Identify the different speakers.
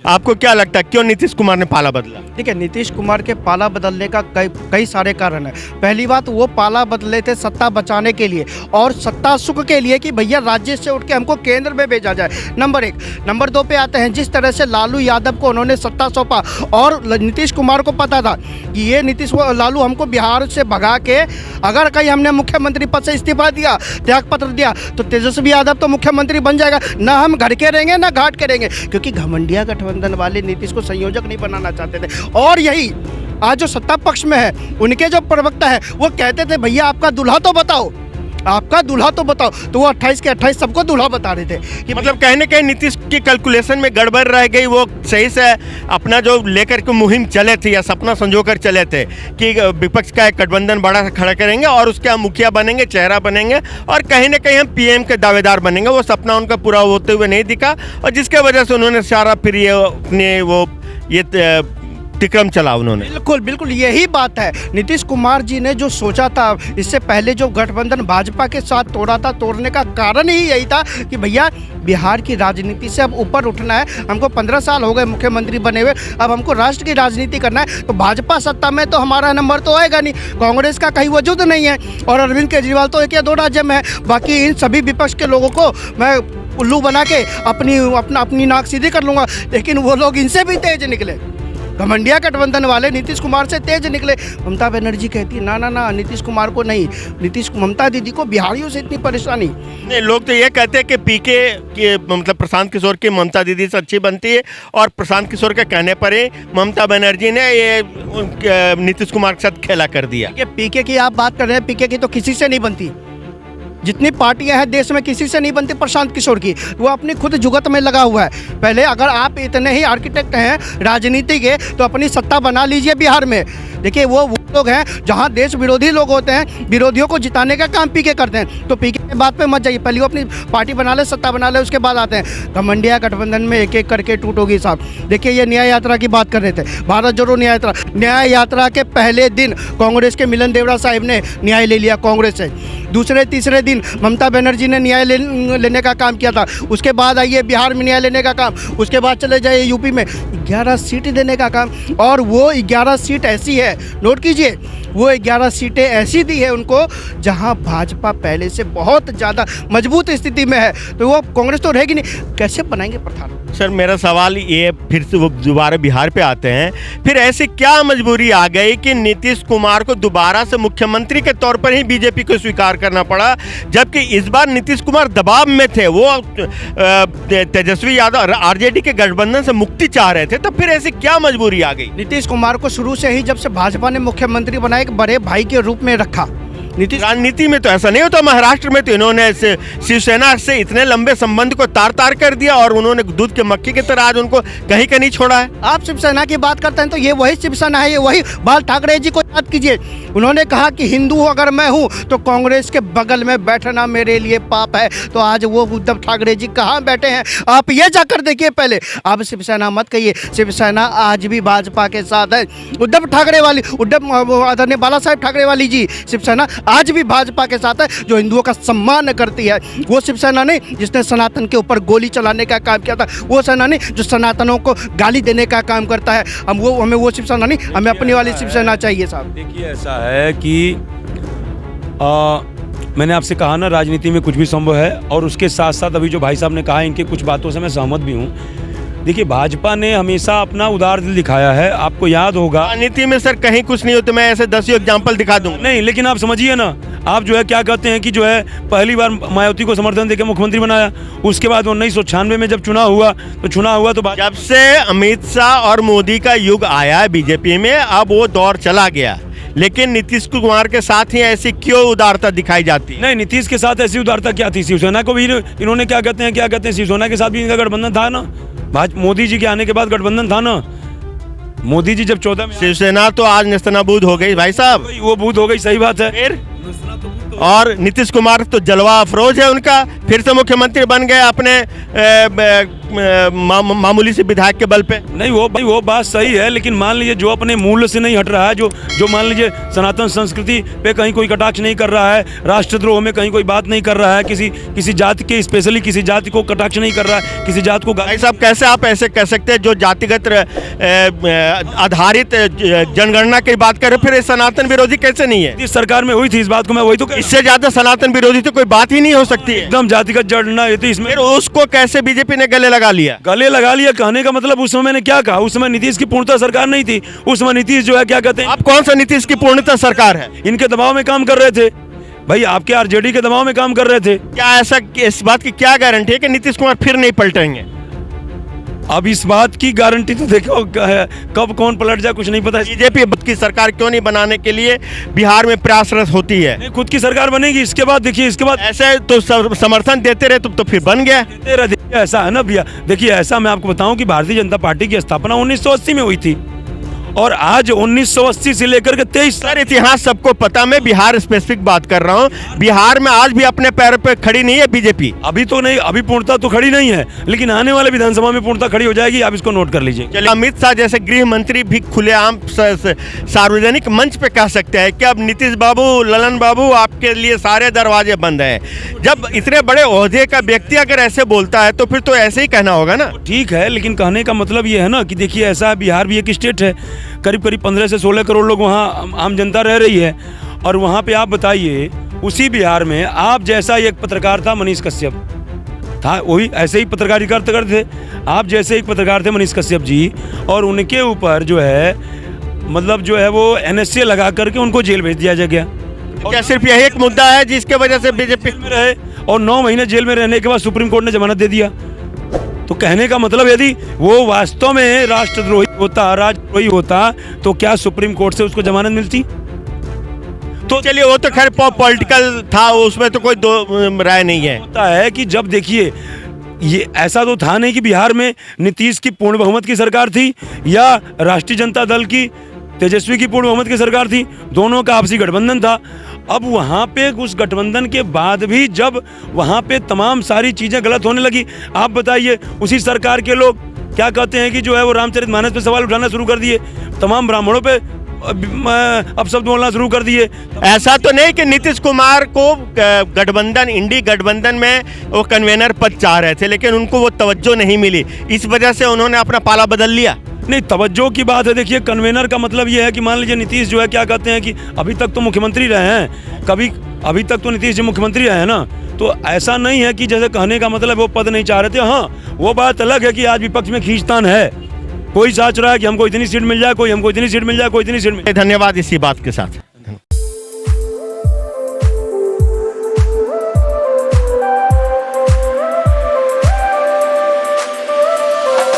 Speaker 1: आपको क्या लगता है क्यों नीतीश कुमार ने पाला बदला?
Speaker 2: ठीक है, नीतीश कुमार के पाला बदलने का कई सारे कारण है। पहली बात, वो पाला बदले थे सत्ता बचाने के लिए और सत्ता सुख के लिए कि भैया राज्य से उठ के हमको केंद्र में भेजा जाए, नंबर 1। नंबर 2 पे आते हैं, जिस तरह से लालू यादव को उन्होंने सत्ता सौंपा और नीतीश कुमार को पता था कि ये लालू हमको बिहार से भगा के अगर कहीं हमने मुख्यमंत्री पद से इस्तीफा दिया, त्यागपत्र दिया, तो तेजस्वी यादव तो मुख्यमंत्री बन जाएगा, ना हम घर के रहेंगे ना घाट के रहेंगे, क्योंकि घमंडिया गठबंधन वाले नीतीश को संयोजक नहीं बनाना चाहते थे। और यही आज जो सत्ता पक्ष में है, उनके जो प्रवक्ता है वो कहते थे भैया आपका दूल्हा तो बताओ, आपका दूल्हा तो बताओ, तो वो 28 के 28 सबको दूल्हा बता रहे थे कि
Speaker 1: मतलब कहीं ना कहीं नीतीश की कैलकुलेशन में गड़बड़ रह गई। वो सही से अपना जो लेकर के मुहिम चले थे या सपना संजोकर चले थे कि विपक्ष का एक गठबंधन बड़ा खड़ा करेंगे और उसके हम मुखिया बनेंगे, चेहरा बनेंगे और कहीं ना कहीं हम पीएम के दावेदार बनेंगे, वो सपना उनका पूरा होते हुए नहीं दिखा और जिसके वजह से उन्होंने सारा फिर ये अपने तिक्रम चला उन्होंने।
Speaker 2: बिल्कुल बिल्कुल यही बात है। नीतीश कुमार जी ने जो सोचा था, इससे पहले जो गठबंधन भाजपा के साथ तोड़ा था, तोड़ने का कारण ही यही था कि भैया बिहार की राजनीति से अब ऊपर उठना है, हमको 15 साल हो गए मुख्यमंत्री बने हुए, अब हमको राष्ट्र की राजनीति करना है, तो भाजपा सत्ता में तो हमारा नंबर तो आएगा नहीं, कांग्रेस का कहीं वजूद नहीं है और अरविंद केजरीवाल तो 1 या 2 राज्य में है, बाकी इन सभी विपक्ष के लोगों को मैं उल्लू बना के अपनी नाक सीधी कर लूँगा। लेकिन वो लोग इनसे भी तेज निकले, घमंडिया गठबंधन वाले नीतीश कुमार से तेज निकले। ममता बनर्जी कहती ना ना ना नीतीश कुमार को नहीं, ममता दीदी को बिहारियों से इतनी परेशानी
Speaker 1: नहीं। लोग तो ये कहते हैं कि पीके के मतलब प्रशांत किशोर की ममता दीदी से अच्छी बनती है और प्रशांत किशोर के कहने पर ही ममता बनर्जी ने ये नीतीश कुमार के साथ खेला कर दिया।
Speaker 2: पीके की आप बात कर रहे हैं, पीके की तो किसी से नहीं बनती, जितनी पार्टियां हैं देश में किसी से नहीं बनती प्रशांत किशोर की, वो अपनी खुद जुगत में लगा हुआ है। पहले अगर आप इतने ही आर्किटेक्ट हैं राजनीति के तो अपनी सत्ता बना लीजिए बिहार में। देखिए वो लोग हैं जहां देश विरोधी लोग होते हैं, विरोधियों को जिताने का काम पीके करते हैं, तो पीके के बात पे मत जाइए, पहले वो अपनी पार्टी बना ले, सत्ता बना ले, उसके बाद आते हैं। घमंडिया गठबंधन में एक एक करके टूटोगी साहब। देखिए ये न्याय यात्रा की बात कर रहे थे, भारत जोड़ो न्याय यात्रा के पहले दिन कांग्रेस के मिलन देवड़ा साहब ने न्याय ले लिया कांग्रेस से, दूसरे तीसरे दिन ममता बनर्जी ने न्याय लेने का काम किया था, उसके बाद आइए बिहार में न्याय लेने का काम, उसके बाद चले जाइए यूपी में 11 सीट देने का काम, और वो 11 सीट ऐसी है, नोट कीजिए, वो 11 सीटें ऐसी दी है उनको जहां भाजपा पहले से बहुत ज़्यादा मजबूत स्थिति में है, तो वो कांग्रेस तो रहेगी नहीं, कैसे बनाएंगे प्रधान?
Speaker 1: सर मेरा सवाल ये फिर से वो दोबारा बिहार पे आते हैं, फिर ऐसी क्या मजबूरी आ गई कि नीतीश कुमार को दोबारा से मुख्यमंत्री के तौर पर ही बीजेपी को स्वीकार करना पड़ा, जबकि इस बार नीतीश कुमार दबाव में थे, वो तेजस्वी यादव आरजेडी के गठबंधन से मुक्ति चाह रहे थे, तो फिर ऐसी क्या मजबूरी आ गई?
Speaker 2: नीतीश कुमार को शुरू से ही जब से भाजपा ने मुख्यमंत्री बनाया, एक बड़े भाई के रूप में रखा।
Speaker 1: राजनीति में तो ऐसा नहीं होता, महाराष्ट्र में तो इन्होंने शिवसेना से इतने लंबे संबंध को तार तार कर दिया और उन्होंने दूध के मक्खी की तरह आज उनको कहीं का नहीं छोड़ा है।
Speaker 2: आप शिवसेना की बात करते हैं तो ये वही शिवसेना है, ये वही बाल ठाकरे जी को याद कीजिए, उन्होंने कहा कि हिंदू अगर मैं हूँ तो कांग्रेस के बगल में बैठना मेरे लिए पाप है, तो आज वो उद्धव ठाकरे जी कहाँ बैठे हैं आप ये जाकर देखिए पहले। आप शिवसेना मत कहिए, शिवसेना आज भी भाजपा के साथ है। उद्धव आदरणीय बाला साहेब ठाकरे वाली जी शिवसेना आज भी भाजपा के साथ है, जो हिंदुओं का सम्मान करती है। वो शिवसेना नहीं जिसने सनातन के ऊपर गोली चलाने का काम किया था, वो सेना नहीं जो सनातनों को गाली देने का काम करता है। हमें वो शिवसेना नहीं, हमें अपनी वाली शिवसेना चाहिए साहब।
Speaker 3: देखिए ऐसा है कि मैंने आपसे कहा ना राजनीति में कुछ भी संभव है, और उसके साथ साथ अभी जो भाई साहब ने कहा इनके कुछ बातों से मैं सहमत भी हूँ। देखिए भाजपा ने हमेशा अपना उदार दिल दिखाया है, आपको याद होगा।
Speaker 1: राजनीति में सर कहीं कुछ नहीं होता, मैं ऐसे 10 एग्जाम्पल दिखा दूँ।
Speaker 3: नहीं लेकिन आप समझिए ना, आप जो है क्या कहते हैं कि जो है पहली बार मायावती को समर्थन देकर मुख्यमंत्री बनाया, उसके बाद 1996 में जब चुनाव हुआ तो
Speaker 1: जब से अमित शाह और मोदी का युग आया है बीजेपी में, अब वो दौर चला गया, लेकिन नीतीश कुमार के साथ ही ऐसी क्यों उदारता दिखाई जाती है?
Speaker 3: नहीं, नीतीश के साथ ऐसी उदारता क्या थी? शिवसेना को भी इन्होंने क्या कहते हैं शिवसेना के साथ भी इनका गठबंधन था ना, मोदी जी के आने के बाद गठबंधन था ना। मोदी जी जब 14 में,
Speaker 1: शिवसेना तो आज नेस्तनाबूद हो गई भाई साहब,
Speaker 3: वो बूद हो गई, सही बात है।
Speaker 1: फिर और नीतीश कुमार तो जलवा अफरोज है उनका, फिर से मुख्यमंत्री बन गए अपने मामूली से विधायक के बल पे?
Speaker 3: नहीं वो बात सही है, लेकिन मान लीजिए जो अपने मूल्य से नहीं हट रहा है, जो मान लीजिए सनातन संस्कृति पे कहीं कोई कटाक्ष नहीं कर रहा है, राष्ट्रद्रोह में कहीं कोई बात नहीं कर रहा है, किसी जाति के स्पेशली किसी जाति को कटाक्ष नहीं कर रहा है, किसी जाति को।
Speaker 1: भाई साहब, कैसे आप ऐसे कह सकते हैं जो जातिगत आधारित जनगणना की बात करें, फिर ये सनातन विरोधी कैसे नहीं है?
Speaker 3: इस सरकार में हुई थी, इस बात को मैं वही तो
Speaker 1: इससे ज्यादा सनातन विरोधी तो कोई बात ही नहीं हो सकती है।
Speaker 3: एकदम जातिगत जनगणना ये तो इसमें
Speaker 1: फिर उसको कैसे बीजेपी ने गले लगा लिया?
Speaker 3: कहने का मतलब उस समय मैंने क्या कहा, उस समय नीतीश की पूर्णतः सरकार नहीं थी, उस समय नीतीश जो है क्या कहते हैं,
Speaker 1: आप कौन सा नीतीश की पूर्णतः सरकार है?
Speaker 3: इनके दबाव में काम कर रहे थे भाई, आपके आरजेडी के दबाव में काम कर रहे थे।
Speaker 1: क्या ऐसा, इस बात की क्या गारंटी है कि नीतीश कुमार फिर नहीं पलटेंगे?
Speaker 3: अब इस बात की गारंटी तो देखो कब कौन पलट जाए कुछ नहीं पता।
Speaker 1: बीजेपी खुद की सरकार क्यों नहीं बनाने के लिए बिहार में प्रयासरत होती है?
Speaker 3: खुद की सरकार बनेगी, इसके बाद देखिए, इसके बाद
Speaker 1: ऐसे तो समर्थन देते रहे तो फिर बन गया।
Speaker 3: देखिए ऐसा है ना भैया, देखिए ऐसा मैं आपको बताऊं कि भारतीय जनता पार्टी की स्थापना 1980 में हुई थी और आज 1980 से लेकर के 23
Speaker 1: सर, इतिहास सबको पता, मैं बिहार स्पेसिफिक बात कर रहा हूँ। बिहार में आज भी अपने पैरों पे खड़ी नहीं है बीजेपी।
Speaker 3: अभी तो नहीं, अभी पूर्णता तो खड़ी नहीं है, लेकिन आने वाले विधानसभा में पूर्णता खड़ी हो जाएगी, आप इसको नोट कर लीजिए।
Speaker 1: चलिए, अमित शाह जैसे गृह मंत्री भी खुलेआम सार्वजनिक मंच पे कह सकते हैं कि अब नीतीश बाबू, ललन बाबू, आपके लिए सारे दरवाजे बंद हैं। जब इतने बड़े ओहदे का व्यक्ति अगर ऐसे बोलता है तो फिर तो ऐसे ही कहना होगा ना।
Speaker 3: ठीक है, लेकिन कहने का मतलब ये है ना कि देखिए ऐसा बिहार भी एक स्टेट है, करीब 15 से 16 करोड़ लोग वहाँ आम जनता रह रही है, और वहाँ पे आप बताइए उसी बिहार में आप जैसा एक पत्रकार था मनीष कश्यप था, वही ऐसे ही पत्रकारिता करते थे, आप जैसे एक पत्रकार थे मनीष कश्यप जी, और उनके ऊपर जो है मतलब जो है वो NSA लगा करके उनको जेल भेज दिया गया।
Speaker 1: क्या सिर्फ यही एक मुद्दा है जिसके वजह से बीजेपी
Speaker 3: में रहे, और 9 महीने जेल में रहने के बाद सुप्रीम कोर्ट ने जमानत दे दिया? तो कहने का मतलब यदि वो वास्तव में राष्ट्रद्रोही होता, राजद्रोही होता, तो क्या सुप्रीम कोर्ट से उसको जमानत मिलती?
Speaker 1: तो चलिए, वो तो खैर पॉलिटिकल था, उसमें तो कोई दो राय नहीं है।
Speaker 3: होता है कि जब देखिए ये ऐसा तो था नहीं कि बिहार में नीतीश की पूर्ण बहुमत की सरकार थी या राष्ट्रीय जनता दल की तेजस्वी की पूर्ण बहुमत की सरकार थी, दोनों का आपसी गठबंधन था। अब वहाँ पे उस गठबंधन के बाद भी जब वहाँ पे तमाम सारी चीज़ें गलत होने लगी, आप बताइए उसी सरकार के लोग क्या कहते हैं कि जो है वो रामचरितमानस पे सवाल उठाना शुरू कर दिए, तमाम ब्राह्मणों पे अपशब्द बोलना शुरू कर दिए।
Speaker 1: ऐसा तो नहीं कि नीतीश कुमार को गठबंधन, इंडी गठबंधन में वो कन्वेनर पद चाह रहे थे, लेकिन उनको वो तवज्जो नहीं मिली, इस वजह से उन्होंने अपना पाला बदल लिया।
Speaker 3: नहीं, तवज्जो की बात है। देखिए, कन्वेनर का मतलब ये है कि मान लीजिए नीतीश जो है क्या कहते हैं कि अभी तक तो मुख्यमंत्री रहे हैं, अभी तक तो नीतीश जी मुख्यमंत्री रहे हैं ना, तो ऐसा नहीं है कि जैसे कहने का मतलब वो पद नहीं चाह रहे थे। हाँ, वो बात अलग है कि आज विपक्ष में खींचतान है, कोई सोच रहा है कि हमको इतनी सीट मिल जाए, कोई हमको इतनी सीट मिल जाए, कोई इतनी सीट मिल जाए।
Speaker 1: धन्यवाद इसी बात के साथ।